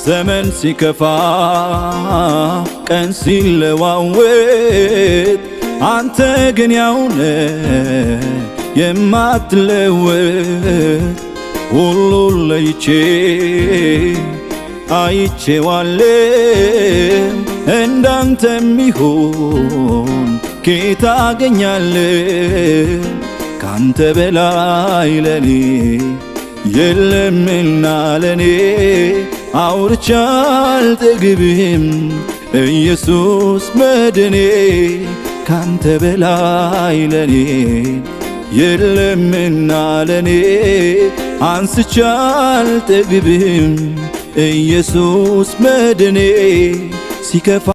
ዘመን ሲከፋ ቀን ሲለዋወጥ አንተ ግን ያውነ የማትለወጥ ሁሉን ለይቼ አይቼዋለሁ እንዳንተ የሚሆን ጌታ አገኛለሁ ካንተ በላይ ለኔ የለምና ለኔ አውርቼ አልጠግብም ኢየሱስ መድኔ ካንተ በላይ ለኔ የለምና ለኔ አንስቼ አልጠግብም ኢየሱስ መድኔ ሲከፋ